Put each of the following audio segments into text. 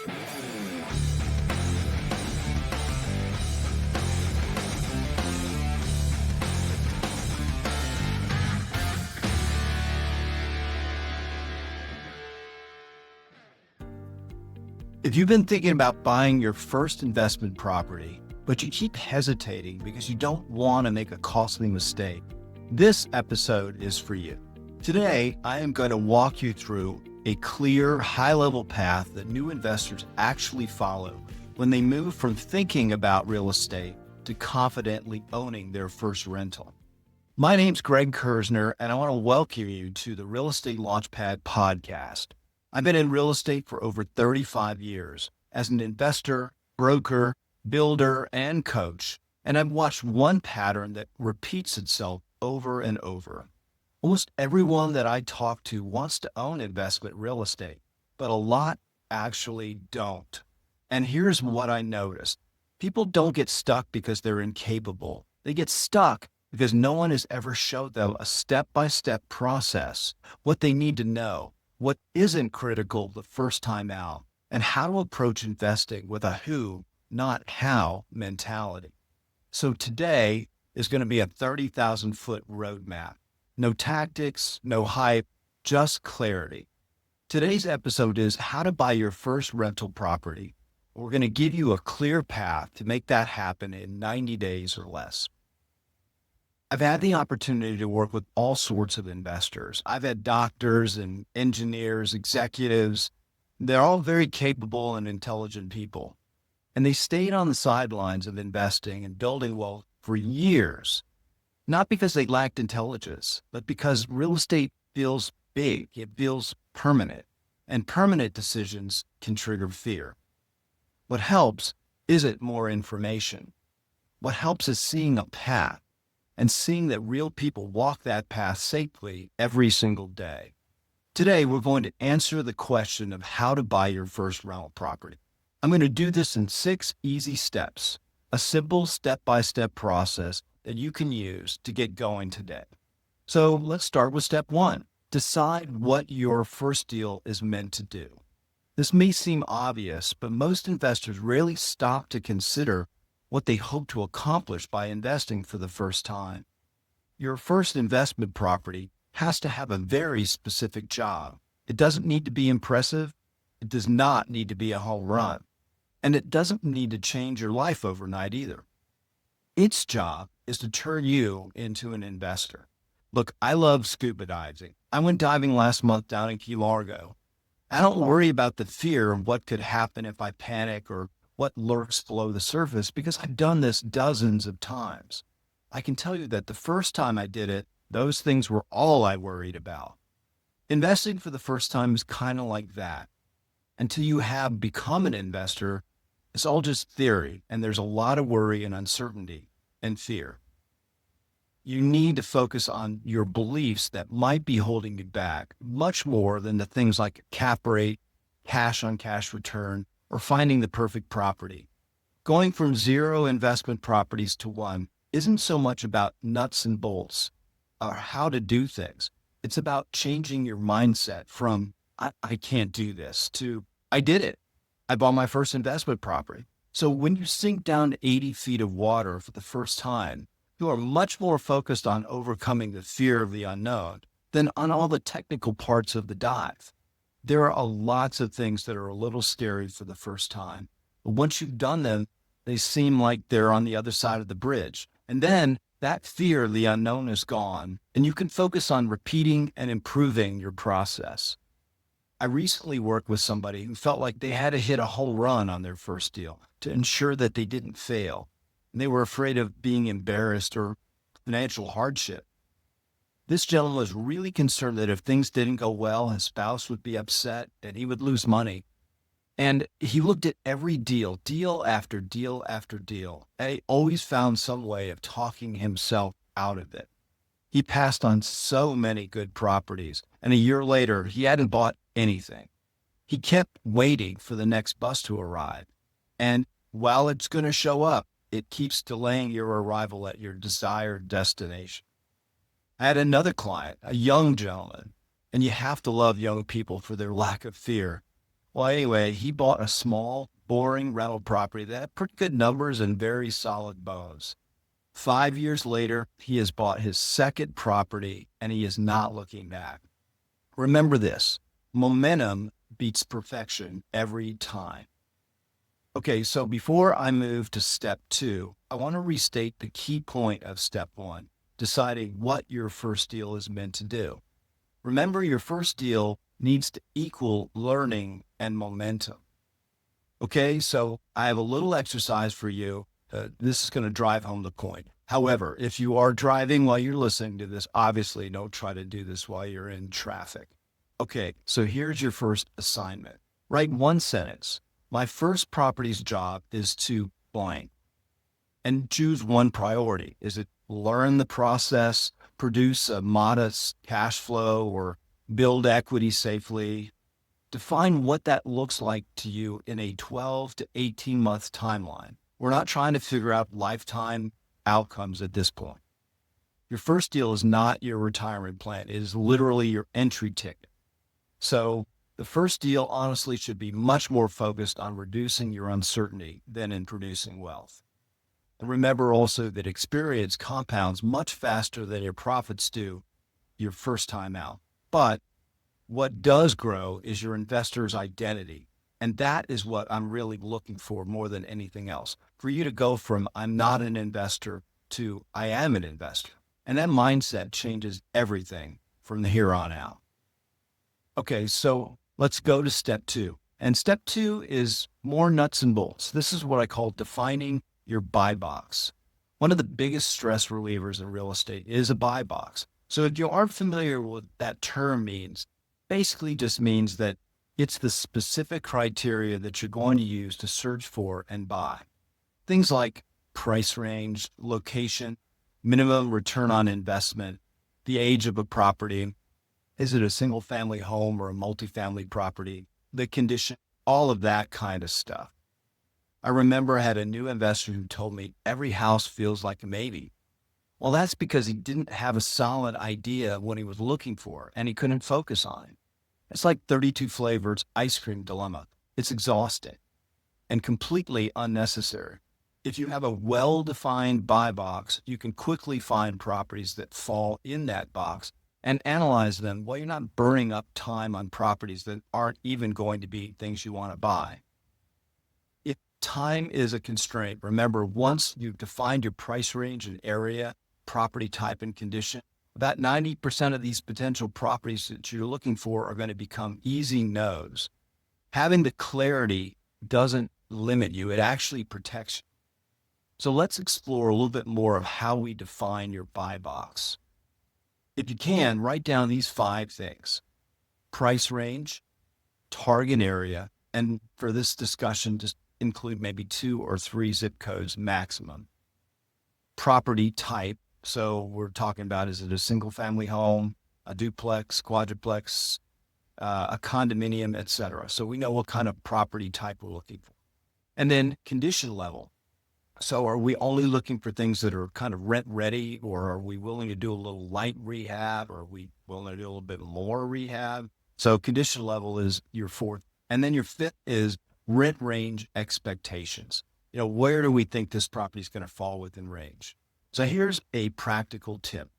If you've been thinking about buying your first investment property, but you keep hesitating because you don't want to make a costly mistake, this episode is for you. Today, I am going to walk you through a clear, high-level path that new investors actually follow when they move from thinking about real estate to confidently owning their first rental. My name's Greg Kurzner, and I want to welcome you to the Real Estate Launchpad podcast. I've been in real estate for over 35 years as an investor, broker, builder, and coach, and I've watched one pattern that repeats itself over and over. Almost everyone that I talk to wants to own investment real estate, but a lot actually don't. And here's what I noticed. People don't get stuck because they're incapable. They get stuck because no one has ever showed them a step-by-step process, what they need to know, what isn't critical the first time out, and how to approach investing with a who, not how mentality. So today is going to be a 30,000-foot roadmap. No tactics, no hype, just clarity. Today's episode is how to buy your first rental property. We're going to give you a clear path to make that happen in 90 days or less. I've had the opportunity to work with all sorts of investors. I've had doctors and engineers, executives. They're all very capable and intelligent people. And they stayed on the sidelines of investing and building wealth for years, not because they lacked intelligence, but because real estate feels big. It feels permanent, and permanent decisions can trigger fear. What helps isn't more information. What helps is seeing a path, and seeing that real people walk that path safely every single day. Today, we're going to answer the question of how to buy your first rental property. I'm going to do this in 6 easy steps, a simple step-by-step process that you can use to get going today. So let's start with step 1. Decide what your first deal is meant to do. This may seem obvious, but most investors rarely stop to consider what they hope to accomplish by investing for the first time. Your first investment property has to have a very specific job. It doesn't need to be impressive. It does not need to be a home run. And it doesn't need to change your life overnight either. Its job is to turn you into an investor. Look, I love scuba diving. I went diving last month down in Key Largo. I don't worry about the fear of what could happen if I panic or what lurks below the surface because I've done this dozens of times. I can tell you that the first time I did it, those things were all I worried about. Investing for the first time is kind of like that. Until you have become an investor, it's all just theory, and there's a lot of worry and uncertainty and fear. You need to focus on your beliefs that might be holding you back much more than the things like cap rate, cash on cash return, or finding the perfect property. Going from 0 investment properties to 1 isn't so much about nuts and bolts or how to do things. It's about changing your mindset from, I can't do this, to, I did it. I bought my first investment property. So when you sink down to 80 feet of water for the first time, you are much more focused on overcoming the fear of the unknown than on all the technical parts of the dive. There are lots of things that are a little scary for the first time. But once you've done them, they seem like they're on the other side of the bridge. And then that fear of the unknown is gone, and you can focus on repeating and improving your process. I recently worked with somebody who felt like they had to hit a home run on their first deal to ensure that they didn't fail. And they were afraid of being embarrassed or financial hardship. This gentleman was really concerned that if things didn't go well, his spouse would be upset and he would lose money. And he looked at every deal, deal after deal after deal, and he always found some way of talking himself out of it. He passed on so many good properties, and a year later, he hadn't bought anything. He kept waiting for the next bus to arrive. And while it's going to show up, it keeps delaying your arrival at your desired destination. I had another client, a young gentleman, and you have to love young people for their lack of fear. Well, anyway, he bought a small, boring rental property that had pretty good numbers and very solid bones. 5 years later, he has bought his second property and he is not looking back. Remember this: momentum beats perfection every time. Okay, so before I move to step two, I want to restate the key point of step one: deciding what your first deal is meant to do. Remember, your first deal needs to equal learning and momentum. Okay, so I have a little exercise for you. This is going to drive home the point. However, if you are driving while you're listening to this, obviously don't try to do this while you're in traffic. Okay, so here's your first assignment. Write one sentence: my first property's job is to blank, and choose one priority. Is it learn the process, produce a modest cash flow, or build equity safely? Define what that looks like to you in a 12 to 18 month timeline. We're not trying to figure out lifetime outcomes at this point. Your first deal is not your retirement plan. It is literally your entry ticket. So the first deal honestly should be much more focused on reducing your uncertainty than in producing wealth. And remember also that experience compounds much faster than your profits do your first time out. But what does grow is your investor's identity. And that is what I'm really looking for more than anything else. For you to go from I'm not an investor to I am an investor. And that mindset changes everything from the here on out. Okay, so let's go to step two. And step two is more nuts and bolts. This is what I call defining your buy box. One of the biggest stress relievers in real estate is a buy box. So if you aren't familiar with what that term means, basically just means that it's the specific criteria that you're going to use to search for and buy. Things like price range, location, minimum return on investment, the age of a property. Is it a single family home or a multifamily property? The condition, all of that kind of stuff. I remember I had a new investor who told me every house feels like a maybe. Well, that's because he didn't have a solid idea of what he was looking for and he couldn't focus on it. It's like 32 flavors ice cream dilemma. It's exhausting and completely unnecessary. If you have a well-defined buy box, you can quickly find properties that fall in that box and analyze them while you're not burning up time on properties that aren't even going to be things you want to buy. If time is a constraint, remember, once you've defined your price range and area, property type and condition, about 90% of these potential properties that you're looking for are going to become easy no's. Having the clarity doesn't limit you, it actually protects you. So let's explore a little bit more of how we define your buy box. If you can, write down these 5 things: price range, target area, and for this discussion, just include maybe 2 or 3 zip codes maximum. Property type. So we're talking about, is it a single family home, a duplex, quadruplex, a condominium, etc. So we know what kind of property type we're looking for. And then condition level. So are we only looking for things that are kind of rent ready, or are we willing to do a little light rehab, or are we willing to do a little bit more rehab? So condition level is your 4th. And then your 5th is rent range expectations. Where do we think this property is going to fall within range? So here's a practical tip.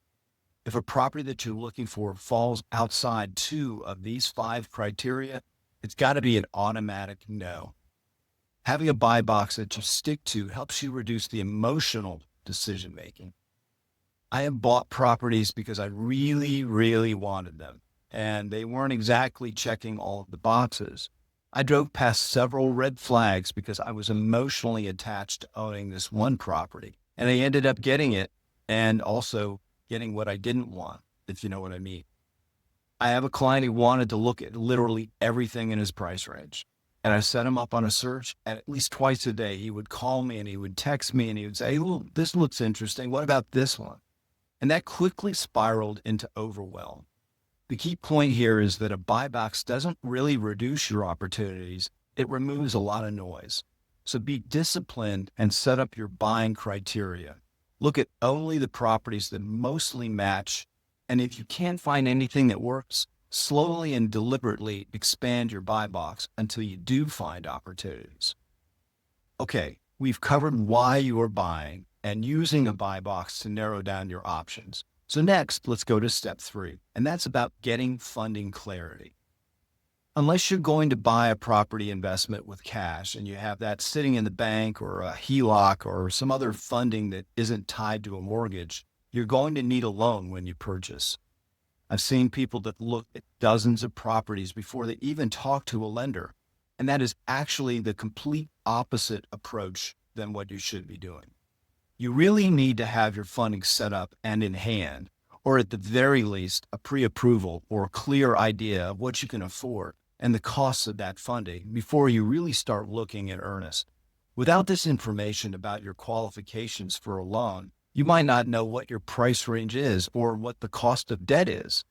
If a property that you're looking for falls outside 2 of these 5 criteria, it's got to be an automatic no. Having a buy box that you stick to helps you reduce the emotional decision making. I have bought properties because I really, really wanted them, and they weren't exactly checking all of the boxes. I drove past several red flags because I was emotionally attached to owning this one property, and I ended up getting it and also getting what I didn't want, if you know what I mean. I have a client who wanted to look at literally everything in his price range. And I set him up on a search, and at least twice a day, he would call me and he would text me and he would say, "Oh, this looks interesting. What about this one?" And that quickly spiraled into overwhelm. The key point here is that a buy box doesn't really reduce your opportunities. It removes a lot of noise. So be disciplined and set up your buying criteria. Look at only the properties that mostly match. And if you can't find anything that works, Slowly and deliberately expand your buy box until you do find opportunities. Okay, we've covered why you are buying and using a buy box to narrow down your options. So next, let's go to step 3, and that's about getting funding clarity. Unless you're going to buy a property investment with cash and you have that sitting in the bank or a HELOC or some other funding that isn't tied to a mortgage, you're going to need a loan when you purchase. I've seen people that look at dozens of properties before they even talk to a lender. And that is actually the complete opposite approach than what you should be doing. You really need to have your funding set up and in hand, or at the very least, a pre-approval or a clear idea of what you can afford and the costs of that funding before you really start looking in earnest. Without this information about your qualifications for a loan, you might not know what your price range is or what the cost of debt is.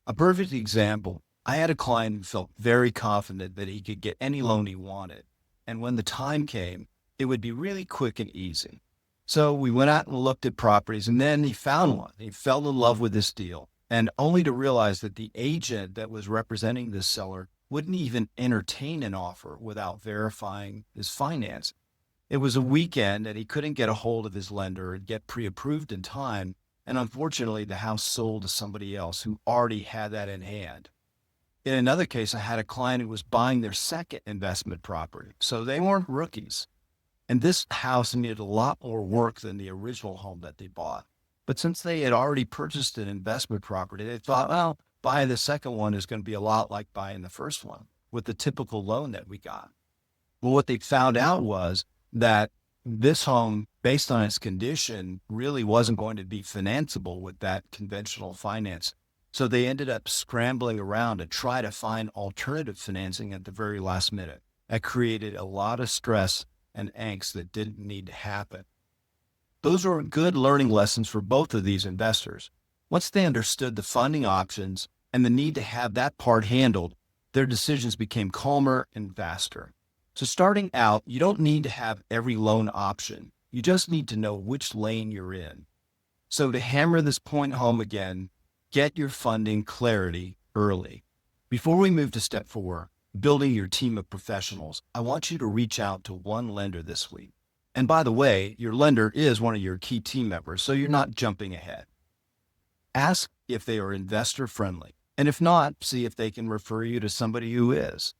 A perfect example, I had a client who felt very confident that he could get any loan he wanted. And when the time came, it would be really quick and easy. So we went out and looked at properties, and then he found one. He fell in love with this deal, and only to realize that the agent that was representing this seller wouldn't even entertain an offer without verifying his finance. It was a weekend and he couldn't get a hold of his lender and get pre-approved in time. And unfortunately, the house sold to somebody else who already had that in hand. In another case, I had a client who was buying their second investment property. So they weren't rookies. And this house needed a lot more work than the original home that they bought. But since they had already purchased an investment property, they thought, well, buying the second one is going to be a lot like buying the first one with the typical loan that we got. Well, what they found out was that this home, based on its condition, really wasn't going to be financeable with that conventional finance. So they ended up scrambling around to try to find alternative financing at the very last minute. That created a lot of stress and angst that didn't need to happen. Those were good learning lessons for both of these investors. Once they understood the funding options and the need to have that part handled, their decisions became calmer and faster. So starting out, you don't need to have every loan option. You just need to know which lane you're in. So to hammer this point home again, get your funding clarity early. Before we move to step 4, building your team of professionals, I want you to reach out to one lender this week. And by the way, your lender is one of your key team members, so you're not jumping ahead. Ask if they are investor friendly. And if not, see if they can refer you to somebody who is.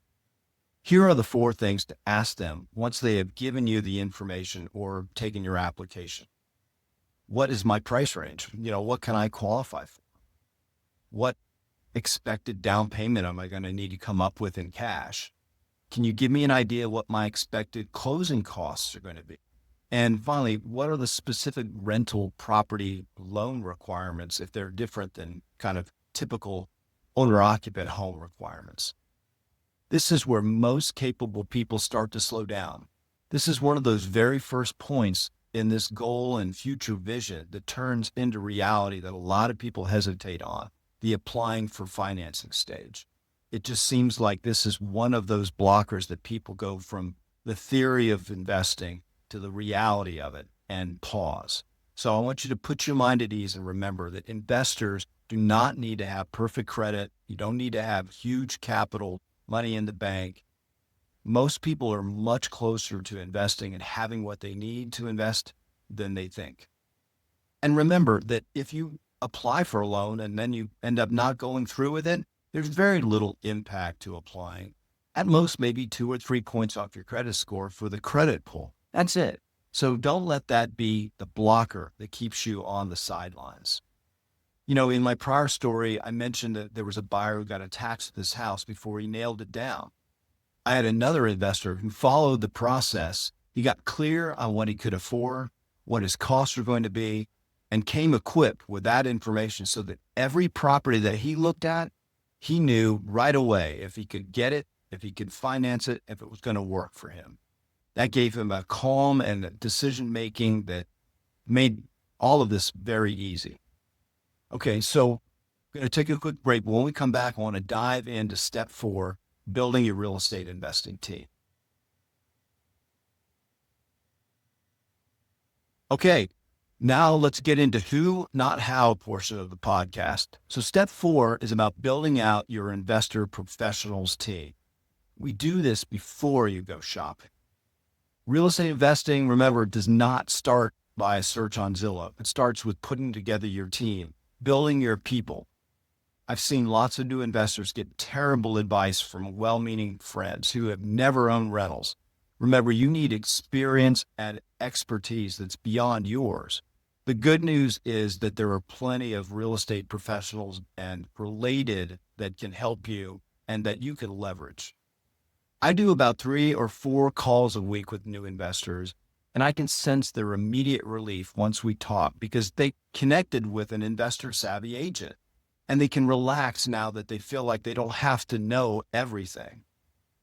Here are the 4 things to ask them once they have given you the information or taken your application. What is my price range? What can I qualify for? What expected down payment am I going to need to come up with in cash? Can you give me an idea what my expected closing costs are going to be? And finally, what are the specific rental property loan requirements if they're different than kind of typical owner-occupant home requirements? This is where most capable people start to slow down. This is one of those very first points in this goal and future vision that turns into reality that a lot of people hesitate on, the applying for financing stage. It just seems like this is one of those blockers that people go from the theory of investing to the reality of it and pause. So I want you to put your mind at ease and remember that investors do not need to have perfect credit. You don't need to have huge capital, money in the bank. Most people are much closer to investing and having what they need to invest than they think. And remember that if you apply for a loan and then you end up not going through with it, there's very little impact to applying. At most, maybe 2 or 3 points off your credit score for the credit pull. That's it. So don't let that be the blocker that keeps you on the sidelines. In my prior story, I mentioned that there was a buyer who got attached to this house before he nailed it down. I had another investor who followed the process. He got clear on what he could afford, what his costs were going to be, and came equipped with that information so that every property that he looked at, he knew right away if he could get it, if he could finance it, if it was going to work for him. That gave him a calm and a decision-making that made all of this very easy. Okay, so I'm going to take a quick break. When we come back, I want to dive into step 4, building your real estate investing team. Okay, Now let's get into who, not how portion of the podcast. So step 4 is about building out your investor professionals team. We do this before you go shopping. Real estate investing, remember, does not start by a search on Zillow. It starts with putting together your team, building your people. I've seen lots of new investors get terrible advice from well-meaning friends who have never owned rentals. Remember, you need experience and expertise that's beyond yours. The good news is that there are plenty of real estate professionals and related that can help you and that you can leverage. I do about 3 or 4 calls a week with new investors, and I can sense their immediate relief once we talk because they connected with an investor savvy agent and they can relax now that they feel like they don't have to know everything.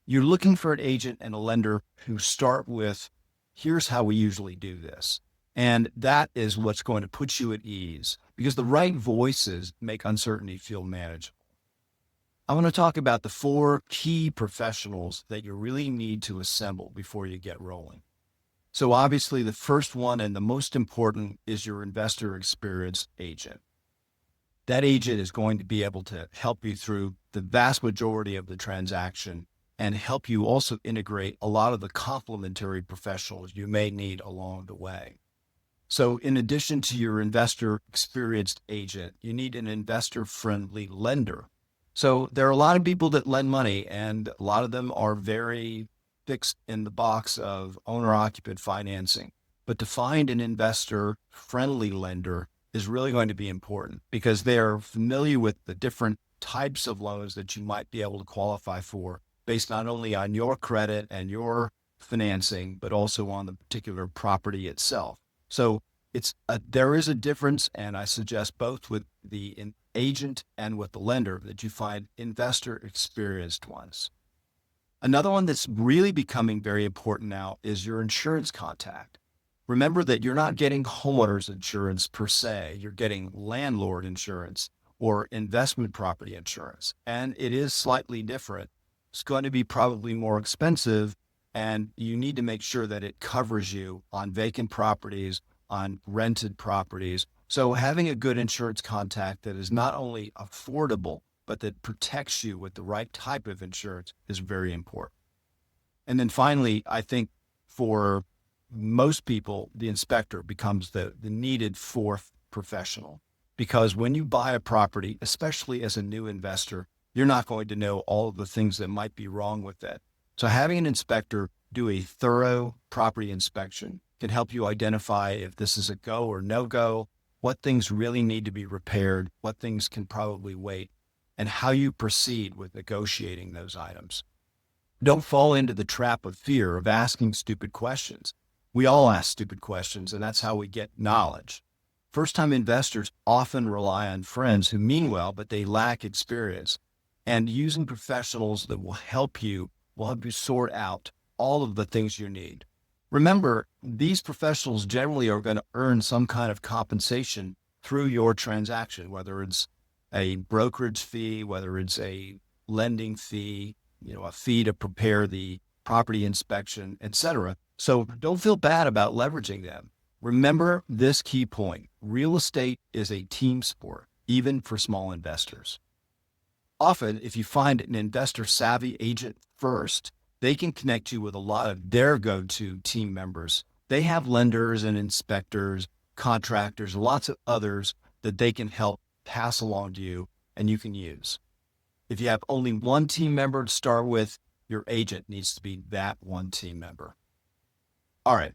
You're looking for an agent and a lender who start with, here's how we usually do this. And that is what's going to put you at ease because the right voices make uncertainty feel manageable. I want to talk about the 4 key professionals that you really need to assemble before you get rolling. So obviously the first one and the most important is your investor experience agent. That agent is going to be able to help you through the vast majority of the transaction and help you also integrate a lot of the complementary professionals you may need along the way. So in addition to your investor experienced agent, you need an investor friendly lender. So there are a lot of people that lend money and a lot of them are very fixed in the box of owner occupant financing. But to find an investor friendly lender is really going to be important because they are familiar with the different types of loans that you might be able to qualify for based not only on your credit and your financing, but also on the particular property itself. So there is a difference, and I suggest both with the agent and with the lender that you find investor experienced ones. Another one that's really becoming very important now is your insurance contact. Remember that you're not getting homeowners insurance per se, you're getting landlord insurance or investment property insurance, and it is slightly different. It's going to be probably more expensive, and you need to make sure that it covers you on vacant properties, on rented properties. So having a good insurance contact that is not only affordable, but that protects you with the right type of insurance is very important. And then finally, I think for most people, the inspector becomes the needed 4th professional, because when you buy a property, especially as a new investor, you're not going to know all of the things that might be wrong with it. So having an inspector do a thorough property inspection can help you identify if this is a go or no go, what things really need to be repaired, what things can probably wait, and how you proceed with negotiating those items. Don't fall into the trap of fear of asking stupid questions. We all ask stupid questions, and that's how we get knowledge. First-time investors often rely on friends who mean well, but they lack experience. And using professionals that will help you sort out all of the things you need. Remember, these professionals generally are going to earn some kind of compensation through your transaction, whether it's a brokerage fee, whether it's a lending fee, a fee to prepare the property inspection, etc. So don't feel bad about leveraging them. Remember this key point. Real estate is a team sport, even for small investors. Often, if you find an investor savvy agent first, they can connect you with a lot of their go-to team members. They have lenders and inspectors, contractors, lots of others that they can help pass along to you and you can use. If you have only one team member to start with, your agent needs to be that one team member. All right.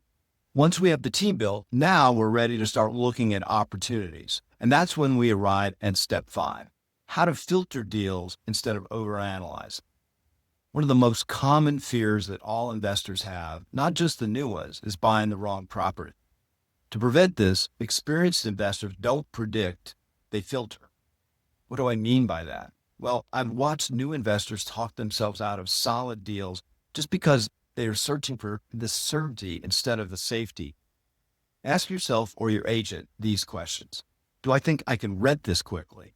Once we have the team built, now we're ready to start looking at opportunities. And that's when we arrive at step 5, how to filter deals instead of overanalyze. One of the most common fears that all investors have, not just the new ones, is buying the wrong property. To prevent this, experienced investors don't predict, they filter. What do I mean by that? Well, I've watched new investors talk themselves out of solid deals just because they are searching for the certainty instead of the safety. Ask yourself or your agent these questions. Do I think I can rent this quickly?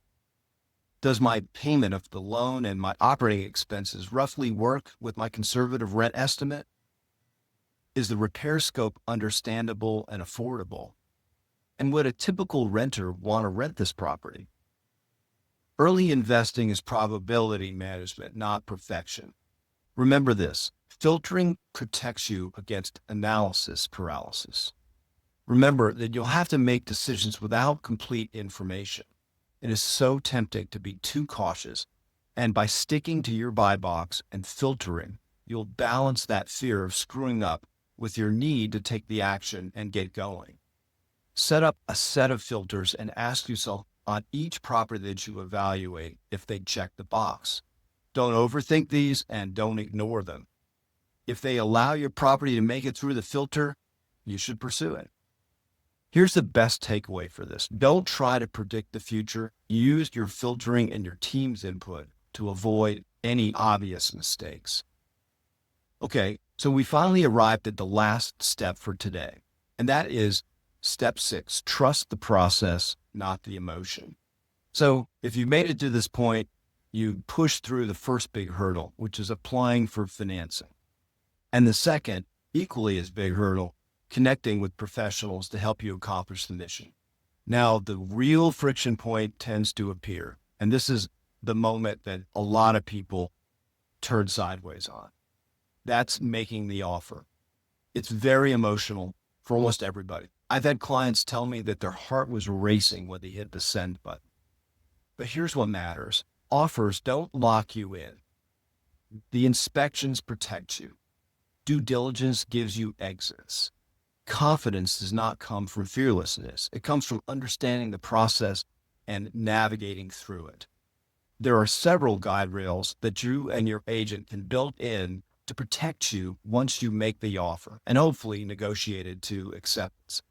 Does my payment of the loan and my operating expenses roughly work with my conservative rent estimate? Is the repair scope understandable and affordable? And would a typical renter want to rent this property? Early investing is probability management, not perfection. Remember this, filtering protects you against analysis paralysis. Remember that you'll have to make decisions without complete information. It is so tempting to be too cautious, and by sticking to your buy box and filtering, you'll balance that fear of screwing up with your need to take the action and get going. Set up a set of filters and ask yourself on each property that you evaluate if they check the box. Don't overthink these and don't ignore them. If they allow your property to make it through the filter, you should pursue it. Here's the best takeaway for this. Don't try to predict the future. Use your filtering and your team's input to avoid any obvious mistakes. Okay, so we finally arrived at the last step for today, and that is step 6, trust the process, not the emotion. So if you made it to this point, you pushed through the first big hurdle, which is applying for financing. And the second, equally as big hurdle, connecting with professionals to help you accomplish the mission. Now, the real friction point tends to appear, and this is the moment that a lot of people turn sideways on. That's making the offer. It's very emotional for almost everybody. I've had clients tell me that their heart was racing when they hit the send button. But here's what matters. Offers don't lock you in. The inspections protect you. Due diligence gives you exits. Confidence does not come from fearlessness. It comes from understanding the process and navigating through it. There are several guide rails that you and your agent can build in to protect you once you make the offer and hopefully negotiate it to acceptance.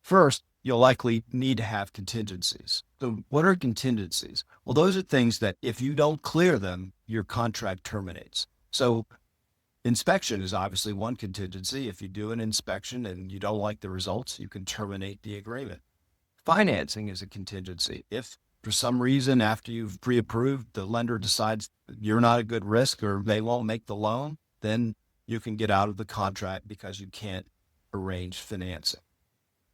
First, you'll likely need to have contingencies. So what are contingencies? Well, those are things that if you don't clear them, your contract terminates. So inspection is obviously one contingency. If you do an inspection and you don't like the results, you can terminate the agreement. Financing is a contingency. If for some reason after you've pre-approved, the lender decides you're not a good risk or they won't make the loan, then you can get out of the contract because you can't arrange financing.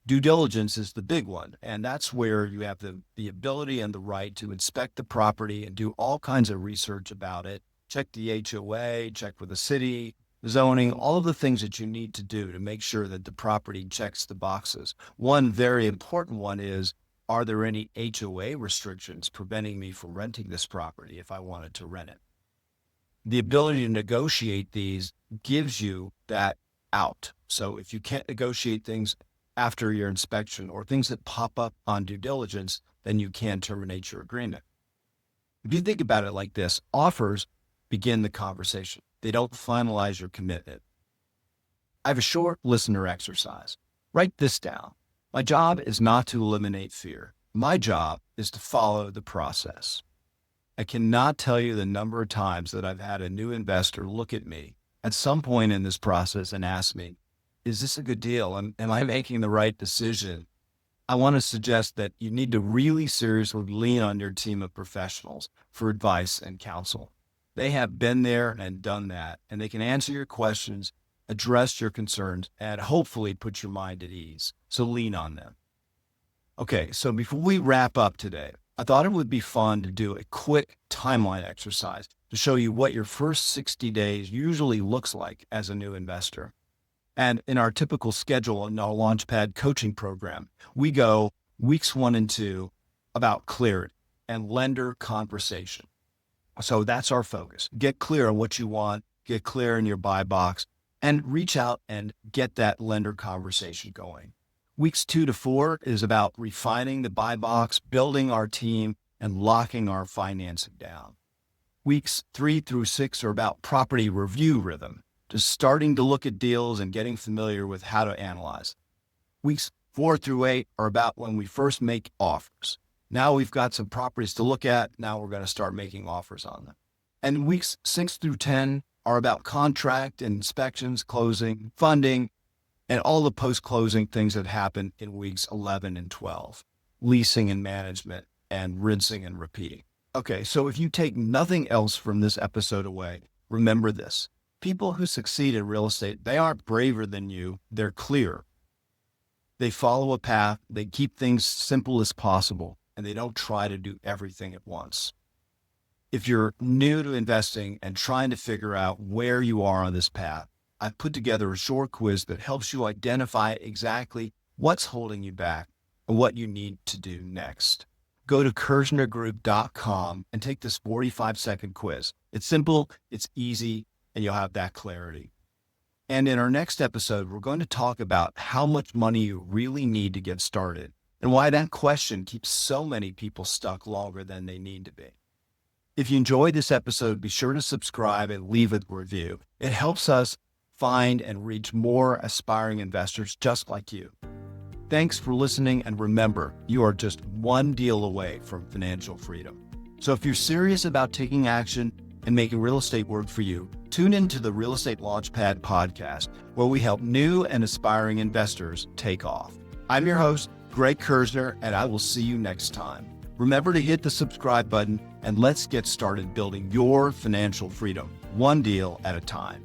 Due diligence is the big one, and that's where you have the ability and the right to inspect the property and do all kinds of research about it. Check the HOA, check with the city, zoning, all of the things that you need to do to make sure that the property checks the boxes. One very important one is, are there any HOA restrictions preventing me from renting this property if I wanted to rent it? The ability to negotiate these gives you that out. So if you can't negotiate things after your inspection or things that pop up on due diligence, then you can terminate your agreement. If you think about it like this, offers begin the conversation. They don't finalize your commitment. I have a short listener exercise. Write this down. My job is not to eliminate fear. My job is to follow the process. I cannot tell you the number of times that I've had a new investor look at me at some point in this process and ask me, is this a good deal? Am I making the right decision? I want to suggest that you need to really seriously lean on your team of professionals for advice and counsel. They have been there and done that, and they can answer your questions, address your concerns, and hopefully put your mind at ease. So lean on them. Okay, so before we wrap up today, I thought it would be fun to do a quick timeline exercise to show you what your first 60 days usually looks like as a new investor. And in our typical schedule in our Launchpad coaching program, we go weeks 1 and 2 about clarity and lender conversation. So that's our focus. Get clear on what you want, get clear in your buy box, and reach out and get that lender conversation going. Weeks 2 to 4 is about refining the buy box, building our team, and locking our financing down. Weeks 3 through 6 are about property review rhythm, just starting to look at deals and getting familiar with how to analyze. Weeks 4 through 8 are about when we first make offers. Now we've got some properties to look at. Now we're going to start making offers on them. And weeks 6 through 10 are about contract, inspections, closing, funding, and all the post-closing things that happen in weeks 11 and 12, leasing and management, and rinsing and repeating. Okay, so if you take nothing else from this episode away, remember this. People who succeed in real estate, they aren't braver than you, they're clear. They follow a path, they keep things simple as possible, and they don't try to do everything at once. If you're new to investing and trying to figure out where you are on this path, I've put together a short quiz that helps you identify exactly what's holding you back and what you need to do next. Go to kurznergroup.com and take this 45-second quiz. It's simple, it's easy, and you'll have that clarity. And in our next episode, we're going to talk about how much money you really need to get started and why that question keeps so many people stuck longer than they need to be. If you enjoyed this episode, be sure to subscribe and leave a review. It helps us find and reach more aspiring investors just like you. Thanks for listening, and remember, you are just one deal away from financial freedom. So if you're serious about taking action and making real estate work for you, tune into the Real Estate Launchpad podcast, where we help new and aspiring investors take off. I'm your host, Greg Kurzner, and I will see you next time. Remember to hit the subscribe button, and let's get started building your financial freedom, one deal at a time.